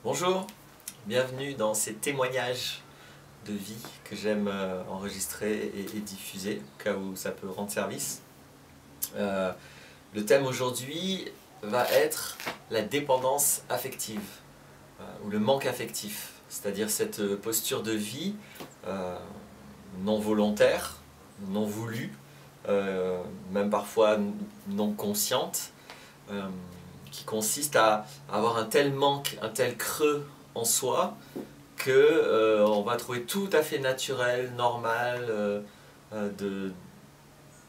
Bonjour, bienvenue dans ces témoignages de vie que j'aime enregistrer et diffuser, au cas où ça peut rendre service. Le thème aujourd'hui va être la dépendance affective, ou le manque affectif, c'est-à-dire cette posture de vie non volontaire, non voulue, même parfois non consciente, qui consiste à avoir un tel manque, un tel creux en soi que on va trouver tout à fait naturel, normal de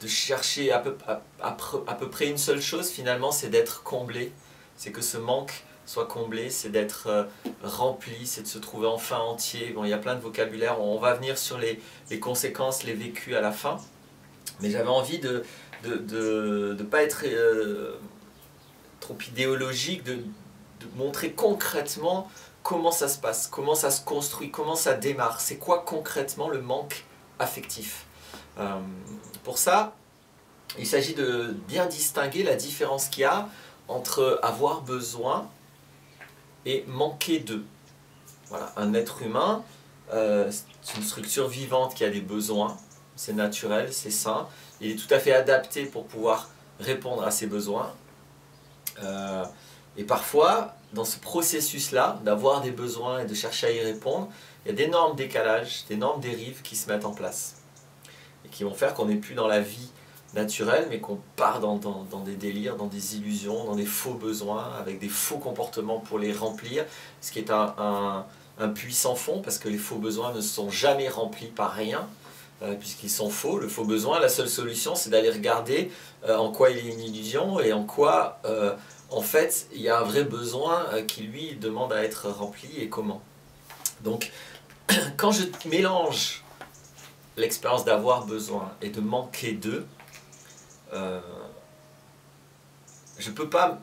chercher à peu près une seule chose finalement, c'est d'être comblé, c'est que ce manque soit comblé, c'est d'être rempli, c'est de se trouver enfin entier. Bon, il y a plein de vocabulaire, on va venir sur les conséquences, les vécus à la fin, mais j'avais envie de pas être trop idéologique, de montrer concrètement comment ça se passe, comment ça se construit, comment ça démarre, c'est quoi concrètement le manque affectif. Pour ça, il s'agit de bien distinguer la différence qu'il y a entre avoir besoin et manquer de. Voilà, un être humain, c'est une structure vivante qui a des besoins, c'est naturel, c'est sain, il est tout à fait adapté pour pouvoir répondre à ses besoins. Et parfois, dans ce processus-là, d'avoir des besoins et de chercher à y répondre, il y a d'énormes décalages, d'énormes dérives qui se mettent en place. Et qui vont faire qu'on n'est plus dans la vie naturelle, mais qu'on part dans des délires, dans des illusions, dans des faux besoins, avec des faux comportements pour les remplir, ce qui est un puits sans fond, parce que les faux besoins ne sont jamais remplis par rien, puisqu'ils sont faux. Le faux besoin, la seule solution, c'est d'aller regarder en quoi il est une illusion et en quoi, en fait, il y a un vrai besoin qui, lui, demande à être rempli et comment. Donc, quand je mélange l'expérience d'avoir besoin et de manquer d'eux, je peux pas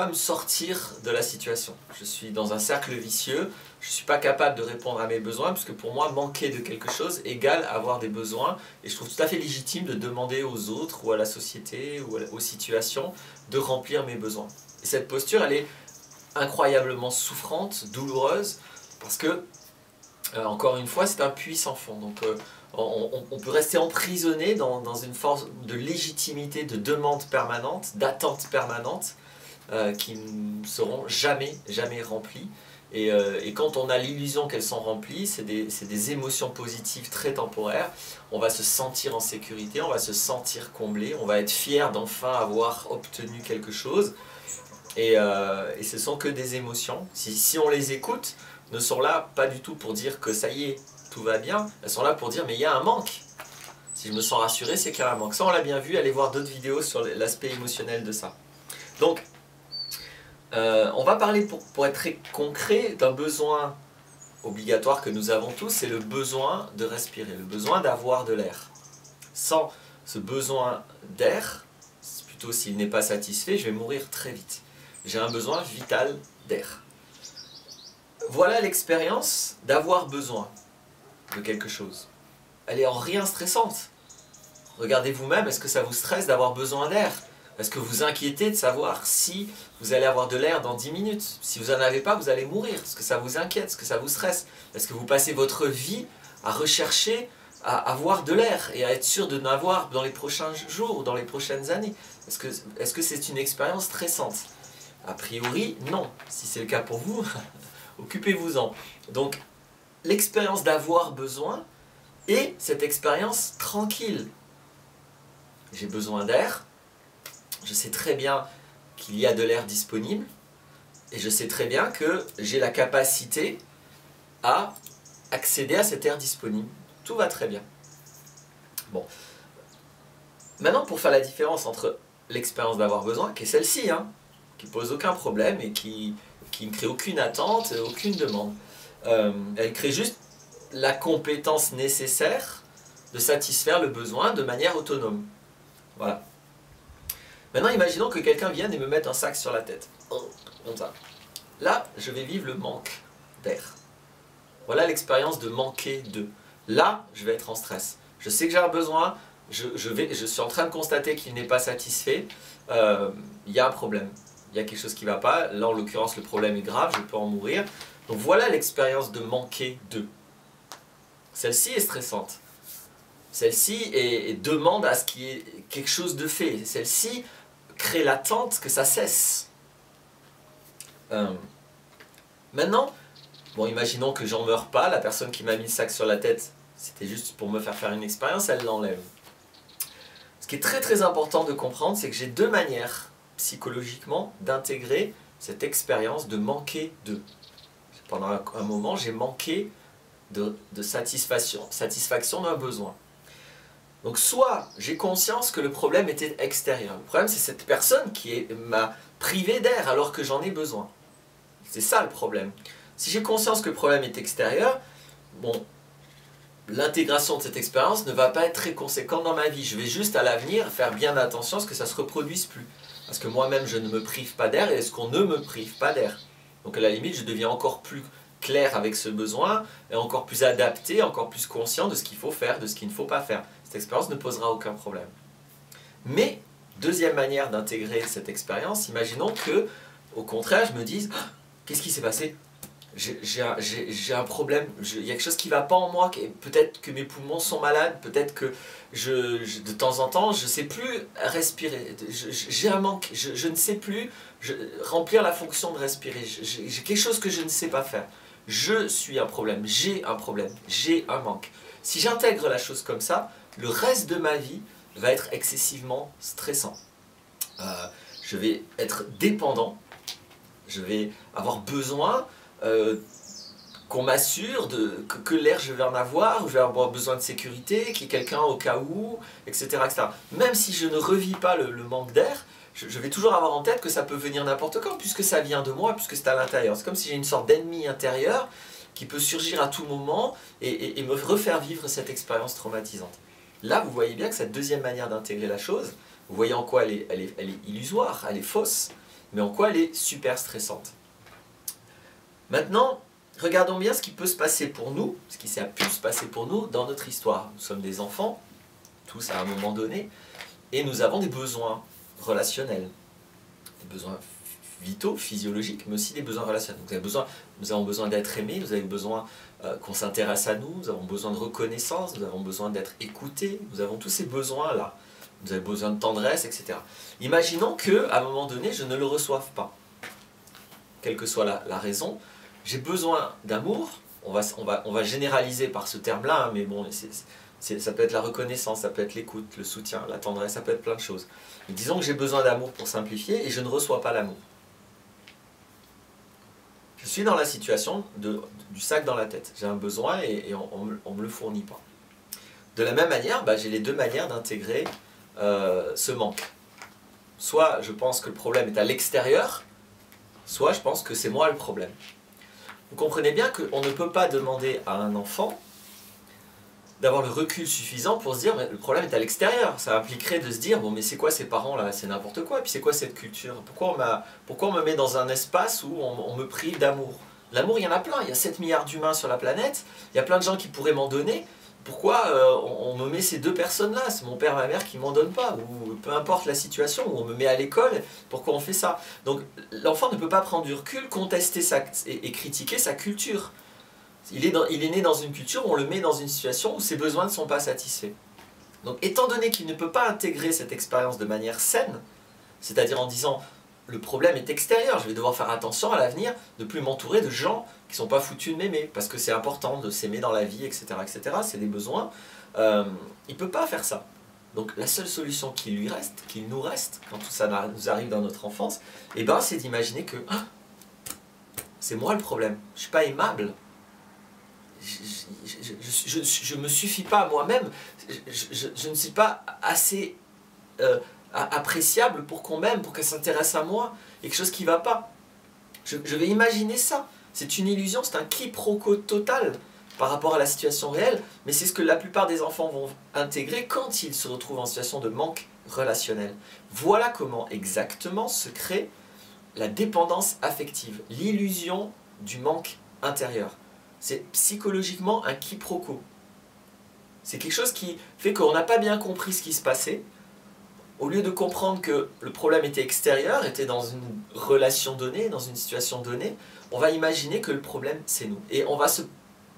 me sortir de la situation. Je suis dans un cercle vicieux, je ne suis pas capable de répondre à mes besoins, puisque pour moi, manquer de quelque chose égale avoir des besoins, et je trouve tout à fait légitime de demander aux autres, ou à la société, ou aux situations, de remplir mes besoins. Et cette posture, elle est incroyablement souffrante, douloureuse, parce que, encore une fois, c'est un puits sans fond. Donc, on peut rester emprisonné dans une force de légitimité, de demande permanente, d'attente permanente, qui ne seront jamais remplies. Et quand on a l'illusion qu'elles sont remplies, c'est des émotions positives très temporaires. On va se sentir en sécurité, on va se sentir comblé, on va être fier d'enfin avoir obtenu quelque chose. Et ce sont que des émotions. Si on les écoute, ne sont là pas du tout pour dire que ça y est, tout va bien. Elles sont là pour dire mais il y a un manque. Si je me sens rassuré, c'est qu'il y a un manque. Ça, on l'a bien vu, allez voir d'autres vidéos sur l'aspect émotionnel de ça. Donc, on va parler, pour être très concret, d'un besoin obligatoire que nous avons tous, c'est le besoin de respirer, le besoin d'avoir de l'air. Sans ce besoin d'air, plutôt s'il n'est pas satisfait, je vais mourir très vite. J'ai un besoin vital d'air. Voilà l'expérience d'avoir besoin de quelque chose. Elle est en rien stressante. Regardez vous-même, est-ce que ça vous stresse d'avoir besoin d'air? Est-ce que vous inquiétez de savoir si vous allez avoir de l'air dans 10 minutes? Si vous n'en avez pas, vous allez mourir. Est-ce que ça vous inquiète? Est-ce que ça vous stresse? Est-ce que vous passez votre vie à rechercher à avoir de l'air et à être sûr de n'avoir dans les prochains jours ou dans les prochaines années? Est-ce que c'est une expérience stressante? A priori, non. Si c'est le cas pour vous, occupez-vous-en. Donc, l'expérience d'avoir besoin et cette expérience tranquille. J'ai besoin d'air, je sais très bien qu'il y a de l'air disponible et je sais très bien que j'ai la capacité à accéder à cet air disponible. Tout va très bien. Bon. Maintenant, pour faire la différence entre l'expérience d'avoir besoin, qui est celle-ci, hein, qui pose aucun problème et qui ne crée aucune attente, aucune demande. Elle crée juste la compétence nécessaire de satisfaire le besoin de manière autonome. Voilà. Maintenant, imaginons que quelqu'un vienne et me mette un sac sur la tête. Comme ça. Là, je vais vivre le manque d'air. Voilà l'expérience de manquer de. Là, je vais être en stress. Je sais que j'ai un besoin, je suis en train de constater qu'il n'est pas satisfait. Il y a un problème. il y a quelque chose qui ne va pas. Là, en l'occurrence, le problème est grave, je peux en mourir. Donc voilà l'expérience de manquer de. Celle-ci est stressante. Celle-ci demande à ce qu'il y ait quelque chose de fait. Celle-ci crée l'attente que ça cesse. Maintenant, bon, imaginons que j'en meurs pas, la personne qui m'a mis le sac sur la tête, c'était juste pour me faire une expérience, elle l'enlève. Ce qui est très très important de comprendre, c'est que j'ai deux manières, psychologiquement, d'intégrer cette expérience de manquer de. Pendant un moment, j'ai manqué de satisfaction d'un besoin. Donc soit j'ai conscience que le problème était extérieur. Le problème, c'est cette personne qui m'a privé d'air alors que j'en ai besoin. C'est ça le problème. Si j'ai conscience que le problème est extérieur, bon, l'intégration de cette expérience ne va pas être très conséquente dans ma vie. Je vais juste à l'avenir faire bien attention à ce que ça ne se reproduise plus. Parce que moi-même, je ne me prive pas d'air et est-ce qu'on ne me prive pas d'air. Donc à la limite, je deviens encore plus clair avec ce besoin et encore plus adapté, encore plus conscient de ce qu'il faut faire, de ce qu'il ne faut pas faire. Cette expérience ne posera aucun problème. Mais, deuxième manière d'intégrer cette expérience, imaginons que, au contraire, je me dise ah, « Qu'est-ce qui s'est passé ? J'ai un problème, il y a quelque chose qui ne va pas en moi, peut-être que mes poumons sont malades, peut-être que de temps en temps, je ne sais plus respirer, j'ai un manque, je ne sais plus remplir la fonction de respirer, j'ai quelque chose que je ne sais pas faire. Je suis un problème, j'ai un manque. Si j'intègre la chose comme ça, le reste de ma vie va être excessivement stressant. Je vais être dépendant, je vais avoir besoin qu'on m'assure que l'air je vais en avoir, je vais avoir besoin de sécurité, qu'il y ait quelqu'un au cas où, etc., etc. Même si je ne revis pas le manque d'air, je vais toujours avoir en tête que ça peut venir n'importe quand, puisque ça vient de moi, puisque c'est à l'intérieur. C'est comme si j'ai une sorte d'ennemi intérieur qui peut surgir à tout moment et me refaire vivre cette expérience traumatisante. Là, vous voyez bien que cette deuxième manière d'intégrer la chose, vous voyez en quoi elle est illusoire, elle est fausse, mais en quoi elle est super stressante. Maintenant, regardons bien ce qui peut se passer pour nous, ce qui a pu se passer pour nous dans notre histoire. Nous sommes des enfants, tous à un moment donné, et nous avons des besoins relationnels, des besoins vitaux, physiologiques, mais aussi des besoins relationnels. Donc, nous avons besoin d'être aimés, nous avons besoin qu'on s'intéresse à nous, nous avons besoin de reconnaissance, nous avons besoin d'être écoutés, nous avons tous ces besoins-là. Nous avons besoin de tendresse, etc. Imaginons qu'à un moment donné, je ne le reçoive pas. Quelle que soit la raison, j'ai besoin d'amour, on va généraliser par ce terme-là, hein, mais bon, ça peut être la reconnaissance, ça peut être l'écoute, le soutien, la tendresse, ça peut être plein de choses. Mais disons que j'ai besoin d'amour pour simplifier et je ne reçois pas l'amour. Je suis dans la situation du sac dans la tête. J'ai un besoin et on ne me le fournit pas. De la même manière, j'ai les deux manières d'intégrer ce manque. Soit je pense que le problème est à l'extérieur, soit je pense que c'est moi le problème. Vous comprenez bien qu'on ne peut pas demander à un enfant d'avoir le recul suffisant pour se dire mais le problème est à l'extérieur. Ça impliquerait de se dire bon mais c'est quoi ces parents là, c'est n'importe quoi, puis c'est quoi cette culture, pourquoi on me met dans un espace où on me prive d'amour. L'amour il y en a plein, il y a 7 milliards d'humains sur la planète, il y a plein de gens qui pourraient m'en donner. Pourquoi on me met ces deux personnes-là? C'est mon père et ma mère qui ne m'en donnent pas, ou peu importe la situation, où on me met à l'école, pourquoi on fait ça? Donc l'enfant ne peut pas prendre du recul, contester et critiquer sa culture. Il est né dans une culture où on le met dans une situation où ses besoins ne sont pas satisfaits. Donc étant donné qu'il ne peut pas intégrer cette expérience de manière saine, c'est-à-dire en disant le problème est extérieur, je vais devoir faire attention à l'avenir de ne plus m'entourer de gens qui ne sont pas foutus de m'aimer, parce que c'est important de s'aimer dans la vie, etc., etc., c'est des besoins. Il ne peut pas faire ça. Donc la seule solution qu'il nous reste, quand tout ça nous arrive dans notre enfance, c'est d'imaginer que c'est moi le problème, je ne suis pas aimable. Je ne me suffis pas à moi-même, je ne suis pas assez appréciable pour qu'on m'aime, pour qu'elle s'intéresse à moi, il y a quelque chose qui ne va pas. Je vais imaginer ça. C'est une illusion, c'est un quiproquo total par rapport à la situation réelle, mais c'est ce que la plupart des enfants vont intégrer quand ils se retrouvent en situation de manque relationnel. Voilà comment exactement se crée la dépendance affective, l'illusion du manque intérieur. C'est psychologiquement un quiproquo. C'est quelque chose qui fait qu'on n'a pas bien compris ce qui se passait. au lieu de comprendre que le problème était extérieur, était dans une relation donnée, dans une situation donnée, on va imaginer que le problème c'est nous. Et on va se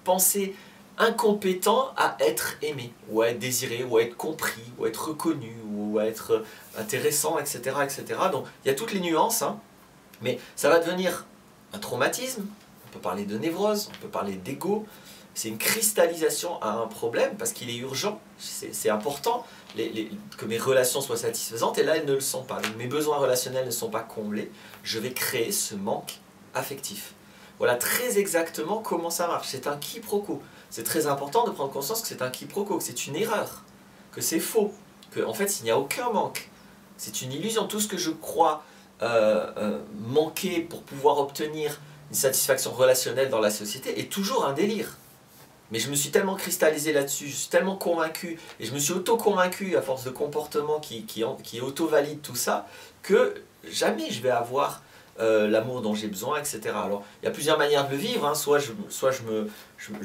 penser incompétent à être aimé, ou à être désiré, ou à être compris, ou à être reconnu, ou à être intéressant, etc. etc. Donc il y a toutes les nuances, hein, mais ça va devenir un traumatisme, on peut parler de névrose, on peut parler d'ego, c'est une cristallisation à un problème parce qu'il est urgent, c'est important que mes relations soient satisfaisantes et là elles ne le sont pas. Donc, mes besoins relationnels ne sont pas comblés, je vais créer ce manque affectif. Voilà très exactement comment ça marche, c'est un quiproquo. C'est très important de prendre conscience que c'est un quiproquo, que c'est une erreur, que c'est faux, que en fait il n'y a aucun manque. C'est une illusion, tout ce que je crois manquer pour pouvoir obtenir une satisfaction relationnelle dans la société est toujours un délire. Mais je me suis tellement cristallisé là-dessus, je suis tellement convaincu, et je me suis auto-convaincu à force de comportements qui auto-valident tout ça, que jamais je vais avoir l'amour dont j'ai besoin, etc. Alors, il y a plusieurs manières de le vivre, hein. Soit je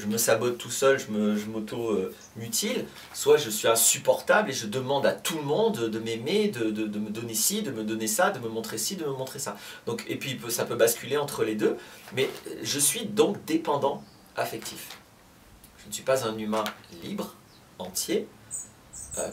me sabote tout seul, je m'auto-mutile, soit je suis insupportable et je demande à tout le monde de m'aimer, de me donner ci, de me donner ça, de me montrer ci, de me montrer ça. Donc, et puis ça peut basculer entre les deux, mais je suis donc dépendant affectif. Je ne suis pas un humain libre, entier,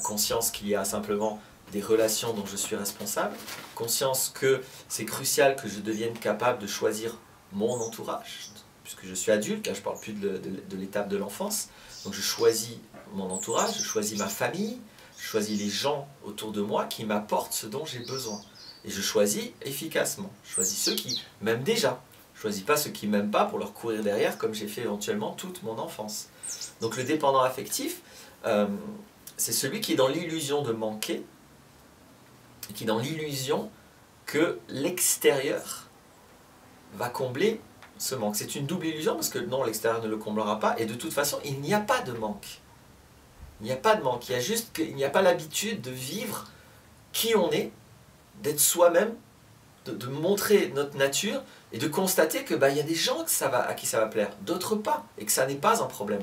conscience qu'il y a simplement des relations dont je suis responsable, conscience que c'est crucial que je devienne capable de choisir mon entourage, puisque je suis adulte, là je ne parle plus de l'étape de l'enfance, donc je choisis mon entourage, je choisis ma famille, je choisis les gens autour de moi qui m'apportent ce dont j'ai besoin. Et je choisis efficacement, je choisis ceux qui m'aiment déjà, je ne choisis pas ceux qui ne m'aiment pas pour leur courir derrière comme j'ai fait éventuellement toute mon enfance. Donc le dépendant affectif, c'est celui qui est dans l'illusion de manquer, et qui est dans l'illusion que l'extérieur va combler ce manque. C'est une double illusion parce que non, l'extérieur ne le comblera pas, et de toute façon, il n'y a pas de manque. Il n'y a pas de manque, il y a juste qu'il n'y a pas l'habitude de vivre qui on est, d'être soi-même, de montrer notre nature, et de constater que il y a des gens à qui ça va plaire, d'autres pas, et que ça n'est pas un problème.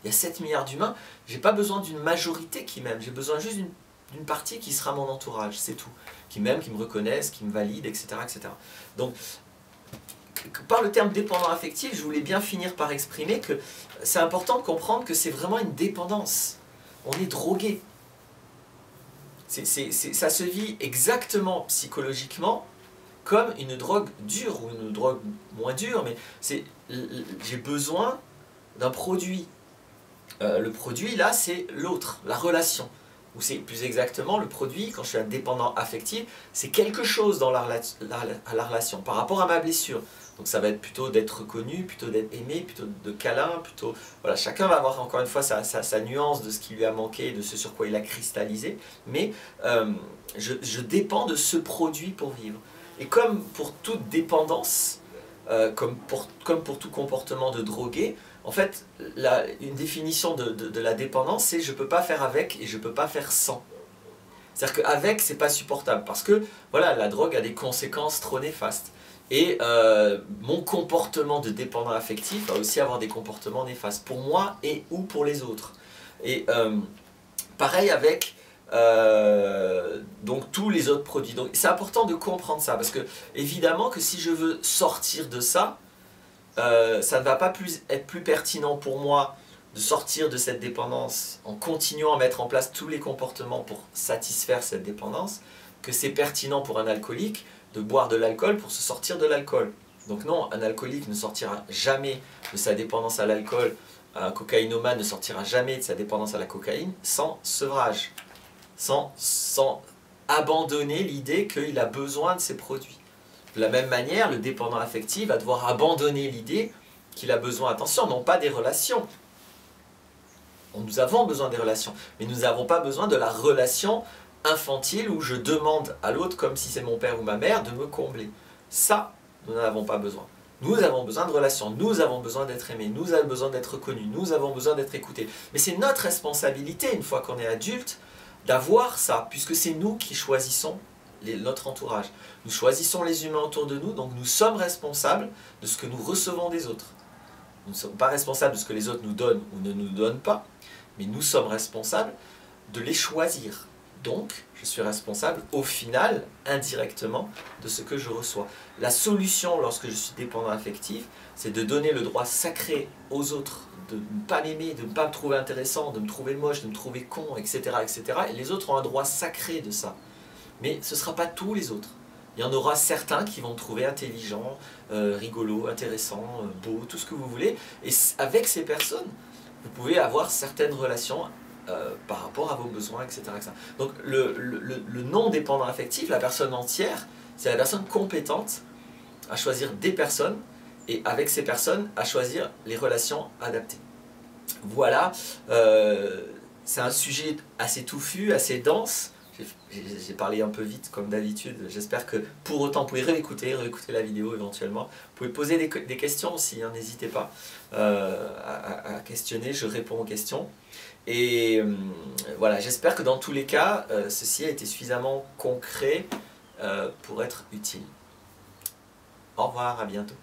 Il y a 7 milliards d'humains, j'ai pas besoin d'une majorité qui m'aime, j'ai besoin juste d'une partie qui sera mon entourage, c'est tout. Qui m'aime, qui me reconnaisse, qui me valide, etc., etc. Donc, par le terme dépendant affectif, je voulais bien finir par exprimer que c'est important de comprendre que c'est vraiment une dépendance. On est drogué. Ça se vit exactement psychologiquement comme une drogue dure, ou une drogue moins dure, mais j'ai besoin d'un produit. Le produit, là, c'est l'autre, la relation. Ou c'est plus exactement le produit, quand je suis un dépendant affectif, c'est quelque chose dans la relation, par rapport à ma blessure. Donc ça va être plutôt d'être reconnu, plutôt d'être aimé, plutôt de câlin, plutôt... Voilà, chacun va avoir encore une fois sa nuance de ce qui lui a manqué, de ce sur quoi il a cristallisé, mais je dépends de ce produit pour vivre. Et comme pour toute dépendance, comme pour tout comportement de drogué, en fait, une définition de la dépendance, c'est je ne peux pas faire avec et je ne peux pas faire sans. C'est-à-dire qu'avec, ce n'est pas supportable, parce que voilà, la drogue a des conséquences trop néfastes. Et mon comportement de dépendant affectif va aussi avoir des comportements néfastes, pour moi et ou pour les autres. Et pareil avec donc tous les autres produits. Donc c'est important de comprendre ça, parce que évidemment que si je veux sortir de ça, ça ne va pas être plus pertinent pour moi de sortir de cette dépendance en continuant à mettre en place tous les comportements pour satisfaire cette dépendance, que c'est pertinent pour un alcoolique de boire de l'alcool pour se sortir de l'alcool. Donc non, un alcoolique ne sortira jamais de sa dépendance à l'alcool, un cocaïnomane ne sortira jamais de sa dépendance à la cocaïne sans sevrage, sans abandonner l'idée qu'il a besoin de ces produits. De la même manière, le dépendant affectif va devoir abandonner l'idée qu'il a besoin, attention, non pas des relations. Nous avons besoin des relations, mais nous n'avons pas besoin de la relation infantile où je demande à l'autre, comme si c'est mon père ou ma mère, de me combler. Ça, nous n'en avons pas besoin. Nous avons besoin de relations, nous avons besoin d'être aimés, nous avons besoin d'être reconnus, nous avons besoin d'être écoutés. Mais c'est notre responsabilité, une fois qu'on est adulte, d'avoir ça, puisque c'est nous qui choisissons notre entourage. Nous choisissons les humains autour de nous, donc nous sommes responsables de ce que nous recevons des autres. Nous ne sommes pas responsables de ce que les autres nous donnent ou ne nous donnent pas, mais nous sommes responsables de les choisir, Donc, je suis responsable au final, indirectement, de ce que je reçois. La solution lorsque je suis dépendant affectif, c'est de donner le droit sacré aux autres de ne pas m'aimer, de ne pas me trouver intéressant, de me trouver moche, de me trouver con, etc., etc. Et les autres ont un droit sacré de ça. Mais ce ne sera pas tous les autres. Il y en aura certains qui vont me trouver intelligent, rigolo, intéressant, beau, tout ce que vous voulez. Et avec ces personnes, vous pouvez avoir certaines relations par rapport à vos besoins, etc. etc. Donc le non-dépendant affectif, la personne entière, c'est la personne compétente à choisir des personnes et avec ces personnes à choisir les relations adaptées. Voilà, c'est un sujet assez touffu, assez dense. J'ai parlé un peu vite comme d'habitude, j'espère que pour autant vous pouvez réécouter la vidéo éventuellement. Vous pouvez poser des questions aussi, hein, n'hésitez pas à questionner, je réponds aux questions. Et voilà, j'espère que dans tous les cas, ceci a été suffisamment concret pour être utile. Au revoir, à bientôt.